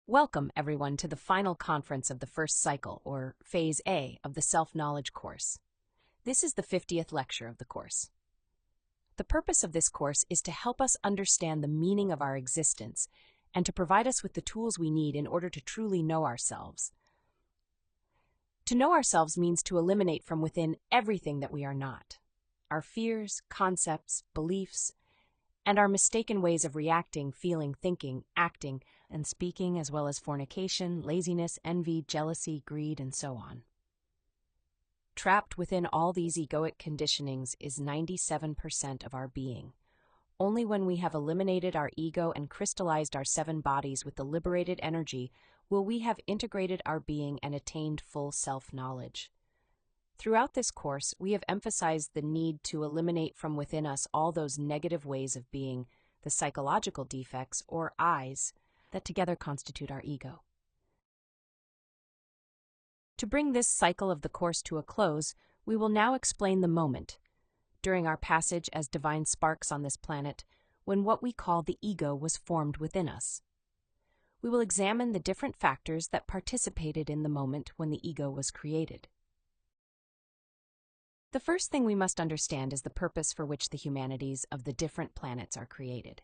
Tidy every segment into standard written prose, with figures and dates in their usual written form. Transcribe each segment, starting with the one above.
Welcome, everyone, to the final conference of the first cycle, or Phase A, of the Self-Knowledge course. This is the 50th lecture of the course. The purpose of this course is to help us understand the meaning of our existence and to provide us with the tools we need in order to truly know ourselves. To know ourselves means to eliminate from within everything that we are not: our fears, concepts, beliefs, and our mistaken ways of reacting, feeling, thinking, acting, and speaking, as well as fornication, laziness, envy, jealousy, greed, and so on. Trapped within all these egoic conditionings is 97% of our being. Only when we have eliminated our ego and crystallized our 7 bodies with the liberated energy will we have integrated our being and attained full self-knowledge. Throughout this course, we have emphasized the need to eliminate from within us all those negative ways of being, the psychological defects, or I's, that together constitute our ego. To bring this cycle of the course to a close, we will now explain the moment, during our passage as divine sparks on this planet, when what we call the ego was formed within us. We will examine the different factors that participated in the moment when the ego was created. The first thing we must understand is the purpose for which the humanities of the different planets are created.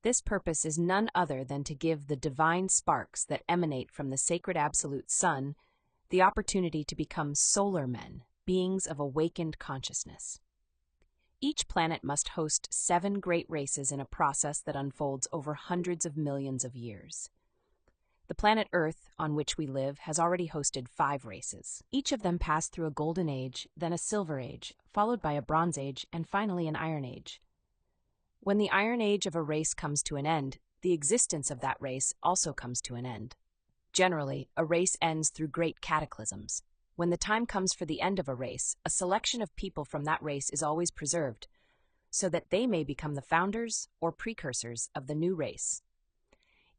This purpose is none other than to give the divine sparks that emanate from the sacred absolute sun the opportunity to become solar men, beings of awakened consciousness. Each planet must host 7 great races in a process that unfolds over hundreds of millions of years. The planet Earth, on which we live, has already hosted 5 races. Each of them passed through a golden age, then a silver age, followed by a bronze age, and finally an iron age. When the iron age of a race comes to an end, the existence of that race also comes to an end. Generally, a race ends through great cataclysms. When the time comes for the end of a race, a selection of people from that race is always preserved, so that they may become the founders or precursors of the new race.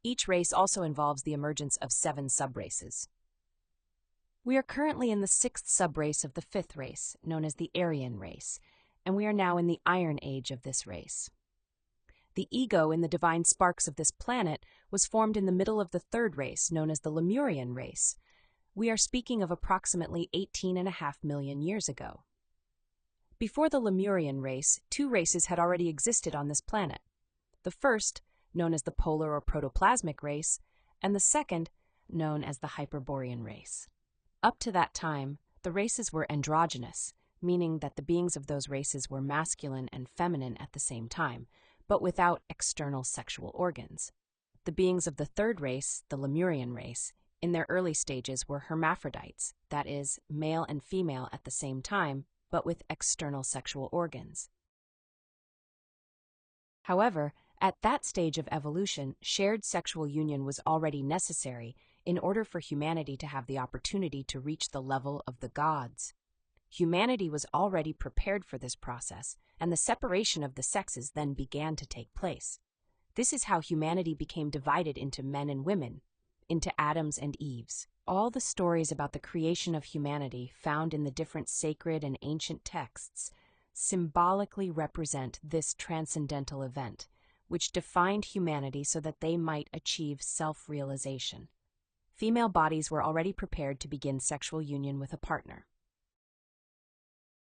Each race also involves the emergence of 7 subraces. We are currently in the 6th subrace of the 5th race, known as the Aryan race, and we are now in the Iron Age of this race. The ego in the divine sparks of this planet was formed in the middle of the 3rd race, known as the Lemurian race. We are speaking of approximately 18.5 million years ago. Before the Lemurian race, 2 races had already existed on this planet. The first, known as the polar or protoplasmic race, and the second, known as the Hyperborean race. Up to that time, the races were androgynous, meaning that the beings of those races were masculine and feminine at the same time, but without external sexual organs. The beings of the 3rd race, the Lemurian race, in their early stages were hermaphrodites, that is, male and female at the same time, but with external sexual organs. However, at that stage of evolution, shared sexual union was already necessary in order for humanity to have the opportunity to reach the level of the gods. Humanity was already prepared for this process, and the separation of the sexes then began to take place. This is how humanity became divided into men and women, into Adams and Eves. All the stories about the creation of humanity found in the different sacred and ancient texts symbolically represent this transcendental event, which defined humanity so that they might achieve self-realization. Female bodies were already prepared to begin sexual union with a partner.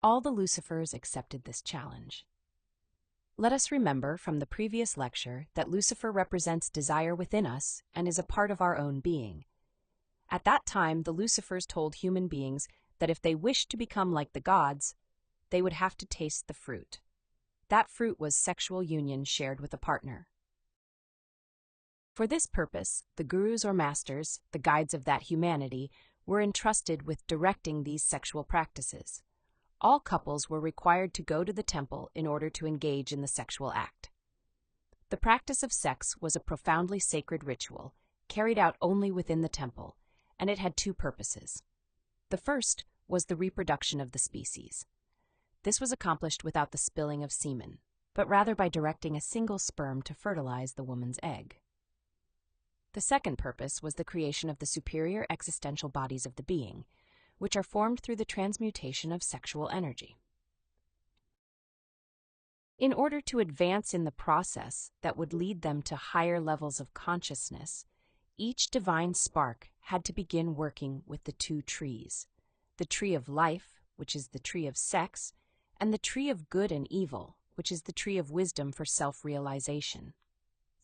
All the Lucifers accepted this challenge. Let us remember from the previous lecture that Lucifer represents desire within us and is a part of our own being. At that time, the Lucifers told human beings that if they wished to become like the gods, they would have to taste the fruit. That fruit was sexual union shared with a partner. For this purpose, the gurus or masters, the guides of that humanity, were entrusted with directing these sexual practices. All couples were required to go to the temple in order to engage in the sexual act. The practice of sex was a profoundly sacred ritual, carried out only within the temple, and it had 2 purposes. The first was the reproduction of the species. This was accomplished without the spilling of semen, but rather by directing a single sperm to fertilize the woman's egg. The second purpose was the creation of the superior existential bodies of the being, which are formed through the transmutation of sexual energy. In order to advance in the process that would lead them to higher levels of consciousness, Each divine spark had to begin working with the two trees, the tree of life, which is the tree of sex, and the tree of good and evil, which is the tree of wisdom for self-realization.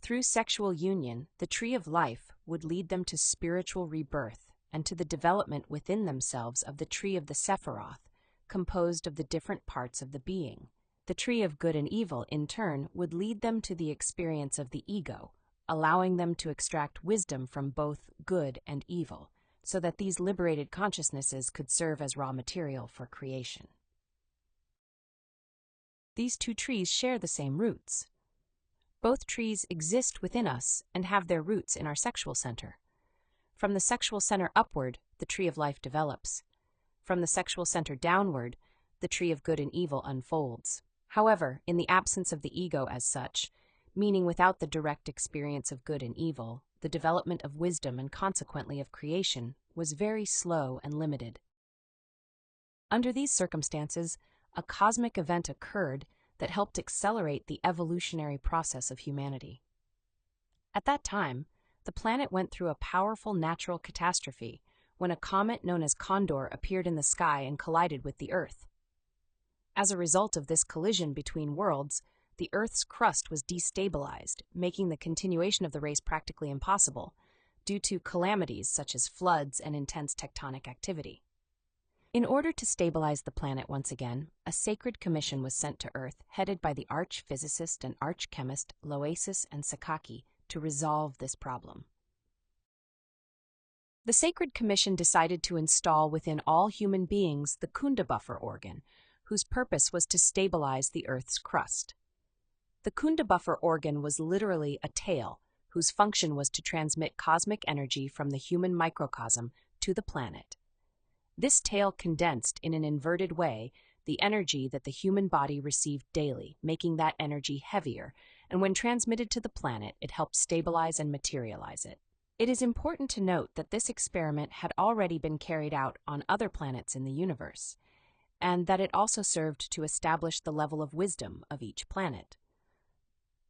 Through sexual union, the tree of life would lead them to spiritual rebirth and to the development within themselves of the tree of the Sephiroth, composed of the different parts of the being. The tree of good and evil, in turn, would lead them to the experience of the ego, allowing them to extract wisdom from both good and evil, so that these liberated consciousnesses could serve as raw material for creation. These two trees share the same roots. Both trees exist within us and have their roots in our sexual center. From the sexual center upward, the tree of life develops. From the sexual center downward, the tree of good and evil unfolds. However, in the absence of the ego as such, meaning without the direct experience of good and evil, the development of wisdom and consequently of creation was very slow and limited. Under these circumstances, a cosmic event occurred that helped accelerate the evolutionary process of humanity. At that time, the planet went through a powerful natural catastrophe when a comet known as Condor appeared in the sky and collided with the Earth. As a result of this collision between worlds, the Earth's crust was destabilized, making the continuation of the race practically impossible, due to calamities such as floods and intense tectonic activity. In order to stabilize the planet once again, a sacred commission was sent to Earth, headed by the arch-physicist and arch-chemist Loasis and Sakaki, to resolve this problem. The Sacred Commission decided to install within all human beings the Kunda buffer organ, whose purpose was to stabilize the Earth's crust. The Kunda buffer organ was literally a tail, whose function was to transmit cosmic energy from the human microcosm to the planet. This tail condensed in an inverted way the energy that the human body received daily, making that energy heavier, and when transmitted to the planet, it helped stabilize and materialize it. It is important to note that this experiment had already been carried out on other planets in the universe, and that it also served to establish the level of wisdom of each planet.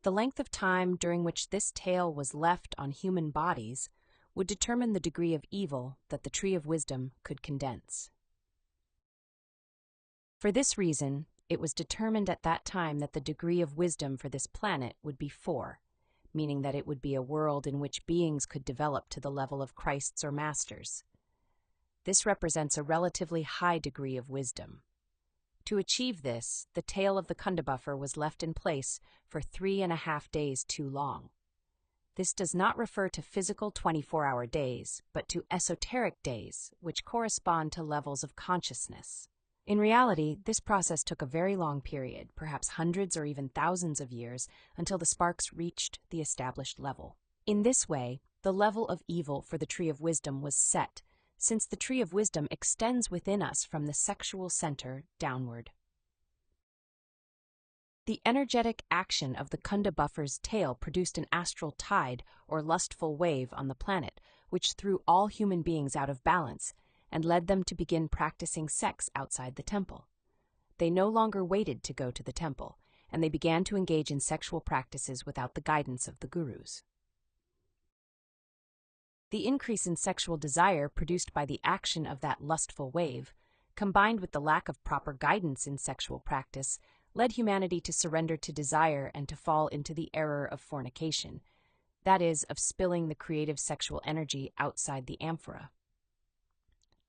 The length of time during which this tail was left on human bodies would determine the degree of evil that the Tree of Wisdom could condense. For this reason, it was determined at that time that the degree of wisdom for this planet would be 4, meaning that it would be a world in which beings could develop to the level of Christs or Masters. This represents a relatively high degree of wisdom. To achieve this, the tail of the Kunda buffer was left in place for 3.5 days too long. This does not refer to physical 24-hour days, but to esoteric days, which correspond to levels of consciousness. In reality, this process took a very long period, perhaps hundreds or even thousands of years, until the sparks reached the established level. In this way, the level of evil for the Tree of Wisdom was set, since the Tree of Wisdom extends within us from the sexual center downward. The energetic action of the Kunda buffer's tail produced an astral tide or lustful wave on the planet, which threw all human beings out of balance and led them to begin practicing sex outside the temple. They no longer waited to go to the temple, and they began to engage in sexual practices without the guidance of the gurus. The increase in sexual desire produced by the action of that lustful wave, combined with the lack of proper guidance in sexual practice, led humanity to surrender to desire and to fall into the error of fornication, that is, of spilling the creative sexual energy outside the amphora.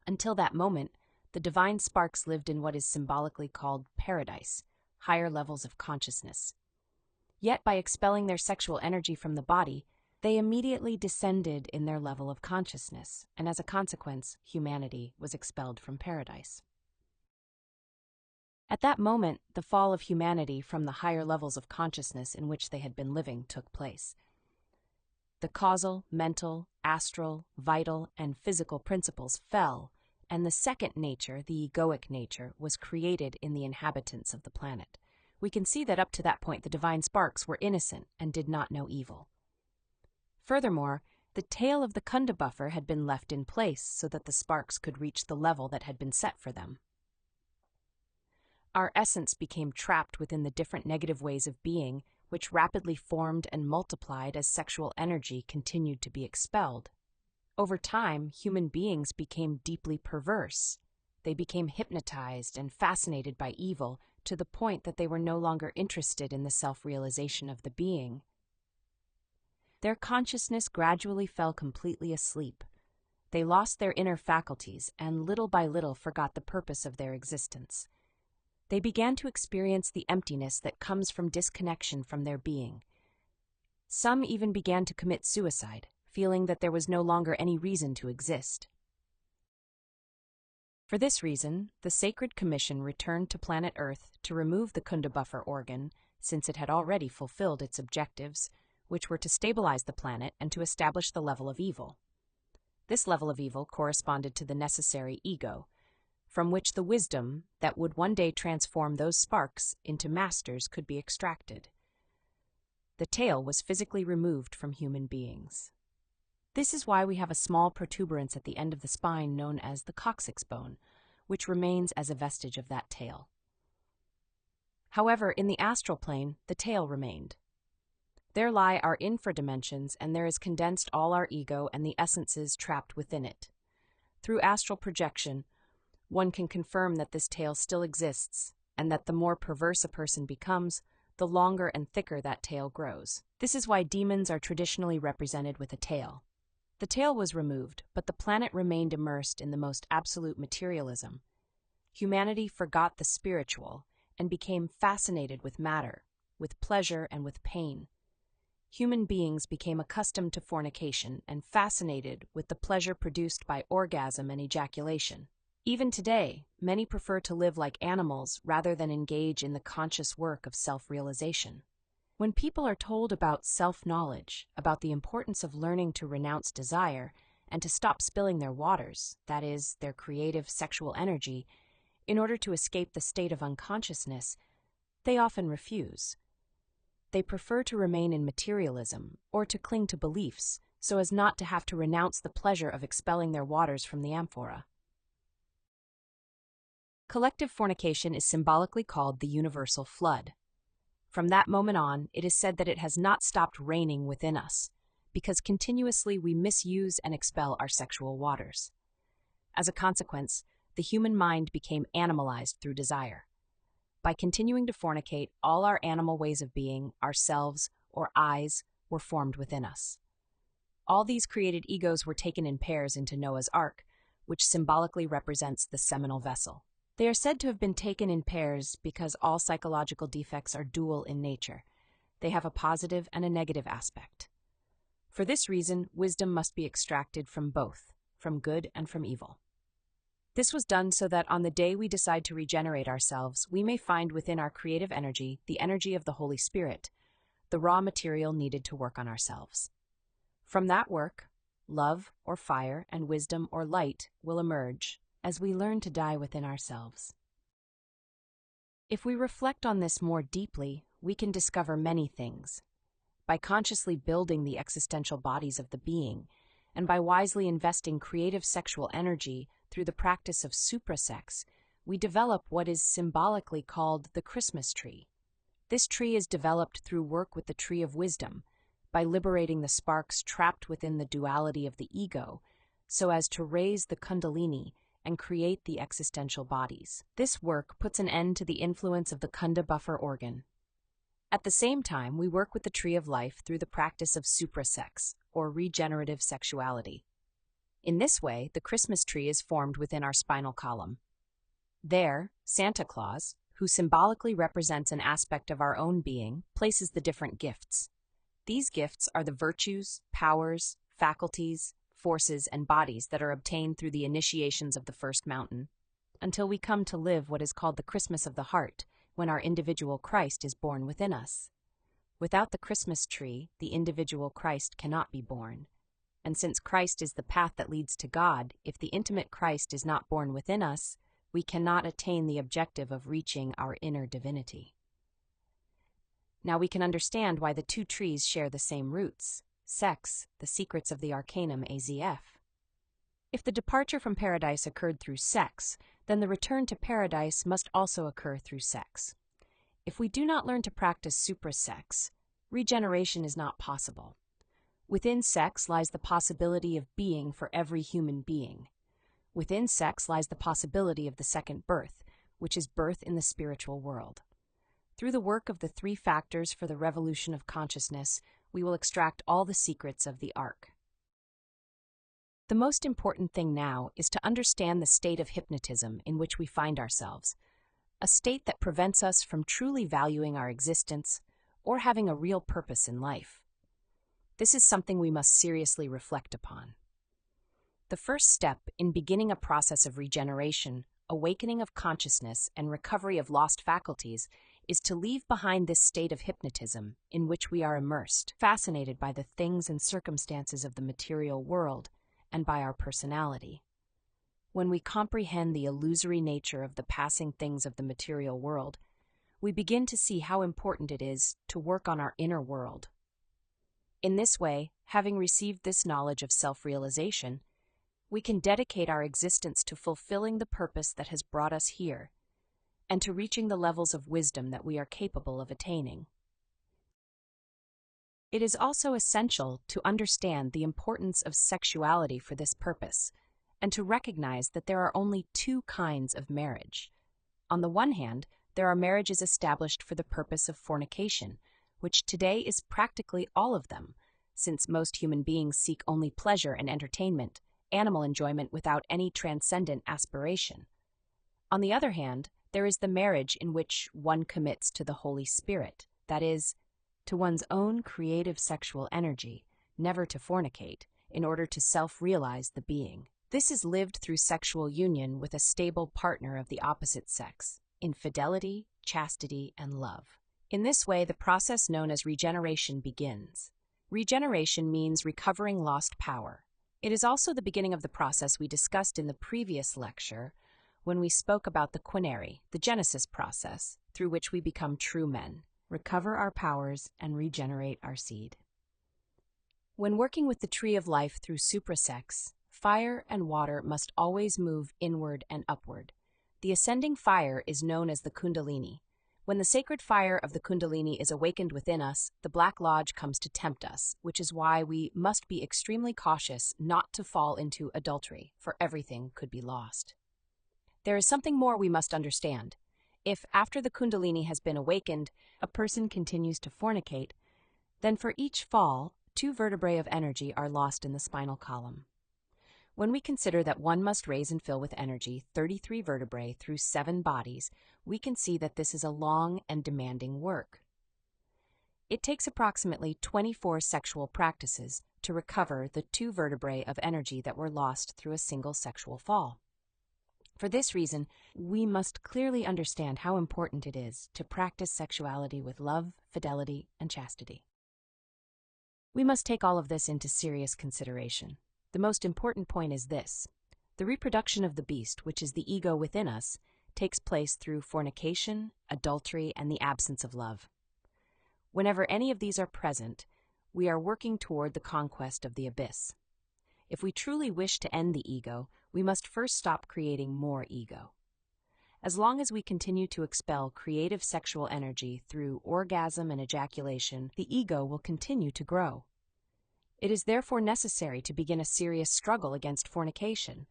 Until that moment, the divine sparks lived in what is symbolically called paradise, higher levels of consciousness. Yet by expelling their sexual energy from the body, they immediately descended in their level of consciousness, and as a consequence, humanity was expelled from paradise. At that moment, the fall of humanity from the higher levels of consciousness in which they had been living took place. The causal, mental, astral, vital, and physical principles fell, and the second nature, the egoic nature, was created in the inhabitants of the planet. We can see that up to that point the divine sparks were innocent and did not know evil. Furthermore, the tail of the Kunda buffer had been left in place so that the sparks could reach the level that had been set for them. Our essence became trapped within the different negative ways of being which rapidly formed and multiplied as sexual energy continued to be expelled. Over time, human beings became deeply perverse. They became hypnotized and fascinated by evil to the point that they were no longer interested in the self-realization of the being. Their consciousness gradually fell completely asleep. They lost their inner faculties and little by little forgot the purpose of their existence. They began to experience the emptiness that comes from disconnection from their being. Some even began to commit suicide, feeling that there was no longer any reason to exist. For this reason, the Sacred Commission returned to planet Earth to remove the Kunda buffer organ, since it had already fulfilled its objectives, which were to stabilize the planet and to establish the level of evil. This level of evil corresponded to the necessary ego, from which the wisdom that would one day transform those sparks into masters could be extracted. The tail was physically removed from human beings. This is why we have a small protuberance at the end of the spine known as the coccyx bone, which remains as a vestige of that tail. However, in the astral plane, the tail remained. There lie our infradimensions, and there is condensed all our ego and the essences trapped within it. Through astral projection, one can confirm that this tail still exists, and that the more perverse a person becomes, the longer and thicker that tail grows. This is why demons are traditionally represented with a tail. The tail was removed, but the planet remained immersed in the most absolute materialism. Humanity forgot the spiritual and became fascinated with matter, with pleasure and with pain. Human beings became accustomed to fornication and fascinated with the pleasure produced by orgasm and ejaculation. Even today, many prefer to live like animals rather than engage in the conscious work of self-realization. When people are told about self-knowledge, about the importance of learning to renounce desire and to stop spilling their waters, that is, their creative sexual energy, in order to escape the state of unconsciousness, they often refuse. They prefer to remain in materialism or to cling to beliefs so as not to have to renounce the pleasure of expelling their waters from the amphora. Collective fornication is symbolically called the universal flood. From that moment on, it is said that it has not stopped raining within us, because continuously we misuse and expel our sexual waters. As a consequence, the human mind became animalized through desire. By continuing to fornicate, all our animal ways of being, ourselves, or I's, were formed within us. All these created egos were taken in pairs into Noah's Ark, which symbolically represents the seminal vessel. They are said to have been taken in pairs because all psychological defects are dual in nature. They have a positive and a negative aspect. For this reason, wisdom must be extracted from both, from good and from evil. This was done so that on the day we decide to regenerate ourselves, we may find within our creative energy the energy of the Holy Spirit, the raw material needed to work on ourselves. From that work, love or fire and wisdom or light will emerge as we learn to die within ourselves. If we reflect on this more deeply, we can discover many things. By consciously building the existential bodies of the being, and by wisely investing creative sexual energy through the practice of suprasex, we develop what is symbolically called the Christmas tree. This tree is developed through work with the tree of wisdom, by liberating the sparks trapped within the duality of the ego, so as to raise the kundalini and create the existential bodies. This work puts an end to the influence of the Kunda buffer organ. At the same time, we work with the tree of life through the practice of suprasex, or regenerative sexuality. In this way, the Christmas tree is formed within our spinal column. There, Santa Claus, who symbolically represents an aspect of our own being, places the different gifts. These gifts are the virtues, powers, faculties, forces, and bodies that are obtained through the initiations of the first mountain, until we come to live what is called the Christmas of the heart, when our individual Christ is born within us. Without the Christmas tree, the individual Christ cannot be born. And since Christ is the path that leads to God, if the intimate Christ is not born within us, we cannot attain the objective of reaching our inner divinity. Now we can understand why the two trees share the same roots. Sex, the secrets of the Arcanum AZF. If the departure from paradise occurred through sex, then the return to paradise must also occur through sex. If we do not learn to practice suprasex, regeneration is not possible. Within sex lies the possibility of being for every human being. Within sex lies the possibility of the second birth, which is birth in the spiritual world. Through the work of the 3 factors for the revolution of consciousness, we will extract all the secrets of the arc. The most important thing now is to understand the state of hypnotism in which we find ourselves, a state that prevents us from truly valuing our existence or having a real purpose in life. This is something we must seriously reflect upon. The first step in beginning a process of regeneration, awakening of consciousness, and recovery of lost faculties is to leave behind this state of hypnotism in which we are immersed, fascinated by the things and circumstances of the material world and by our personality. When we comprehend the illusory nature of the passing things of the material world, we begin to see how important it is to work on our inner world. In this way, having received this knowledge of self-realization, we can dedicate our existence to fulfilling the purpose that has brought us here, and to reaching the levels of wisdom that we are capable of attaining. It is also essential to understand the importance of sexuality for this purpose, and to recognize that there are only 2 kinds of marriage. On the one hand, there are marriages established for the purpose of fornication, which today is practically all of them, since most human beings seek only pleasure and entertainment, animal enjoyment without any transcendent aspiration. On the other hand, there is the marriage in which one commits to the Holy Spirit, that is, to one's own creative sexual energy, never to fornicate, in order to self-realize the being. This is lived through sexual union with a stable partner of the opposite sex, in fidelity, chastity, and love. In this way, the process known as regeneration begins. Regeneration means recovering lost power. It is also the beginning of the process we discussed in the previous lecture when we spoke about the quinary, the genesis process, through which we become true men, recover our powers, and regenerate our seed. When working with the tree of life through suprasex, fire and water must always move inward and upward. The ascending fire is known as the kundalini. When the sacred fire of the kundalini is awakened within us, the Black Lodge comes to tempt us, which is why we must be extremely cautious not to fall into adultery, for everything could be lost. There is something more we must understand. If, after the kundalini has been awakened, a person continues to fornicate, then for each fall, 2 vertebrae of energy are lost in the spinal column. When we consider that one must raise and fill with energy 33 vertebrae through 7 bodies, we can see that this is a long and demanding work. It takes approximately 24 sexual practices to recover the 2 vertebrae of energy that were lost through a single sexual fall. For this reason, we must clearly understand how important it is to practice sexuality with love, fidelity, and chastity. We must take all of this into serious consideration. The most important point is this: the reproduction of the beast, which is the ego within us, takes place through fornication, adultery, and the absence of love. Whenever any of these are present, we are working toward the conquest of the abyss. If we truly wish to end the ego, we must first stop creating more ego. As long as we continue to expel creative sexual energy through orgasm and ejaculation, the ego will continue to grow. It is therefore necessary to begin a serious struggle against fornication,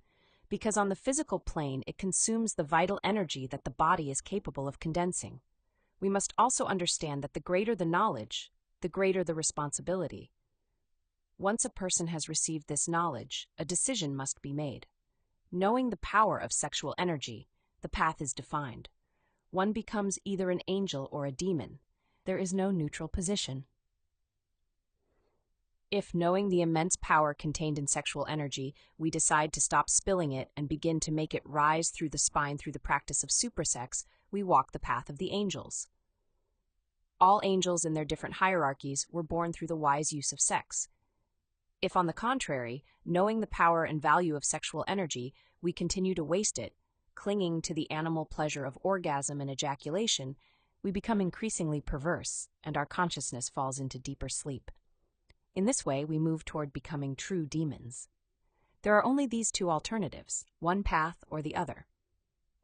because on the physical plane it consumes the vital energy that the body is capable of condensing. We must also understand that the greater the knowledge, the greater the responsibility. Once a person has received this knowledge, a decision must be made. Knowing the power of sexual energy, the path is defined. One becomes either an angel or a demon. There is no neutral position. If, knowing the immense power contained in sexual energy, we decide to stop spilling it and begin to make it rise through the spine through the practice of suprasex, we walk the path of the angels. All angels in their different hierarchies were born through the wise use of sex. If, on the contrary, knowing the power and value of sexual energy, we continue to waste it, clinging to the animal pleasure of orgasm and ejaculation, we become increasingly perverse, and our consciousness falls into deeper sleep. In this way, we move toward becoming true demons. There are only these 2 alternatives, one path or the other.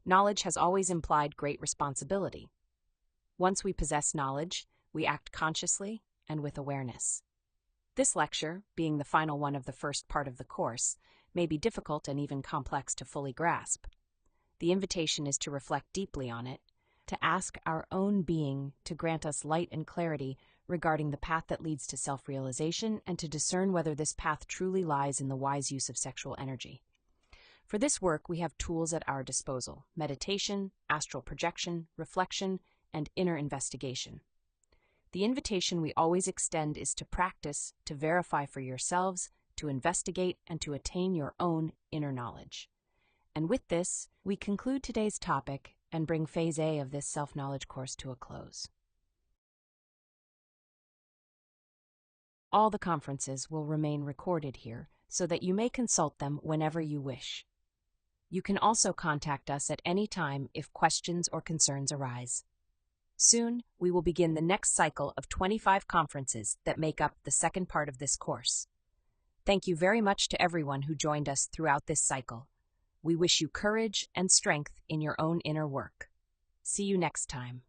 Knowledge has always implied great responsibility. Once we possess knowledge, we act consciously and with awareness. This lecture, being the final one of the first part of the course, may be difficult and even complex to fully grasp. The invitation is to reflect deeply on it, to ask our own being to grant us light and clarity regarding the path that leads to self-realization, and to discern whether this path truly lies in the wise use of sexual energy. For this work, we have tools at our disposal: meditation, astral projection, reflection, and inner investigation. The invitation we always extend is to practice, to verify for yourselves, to investigate, and to attain your own inner knowledge. And with this, we conclude today's topic and bring Phase A of this self-knowledge course to a close. All the conferences will remain recorded here so that you may consult them whenever you wish. You can also contact us at any time if questions or concerns arise. Soon, we will begin the next cycle of 25 conferences that make up the second part of this course. Thank you very much to everyone who joined us throughout this cycle. We wish you courage and strength in your own inner work. See you next time.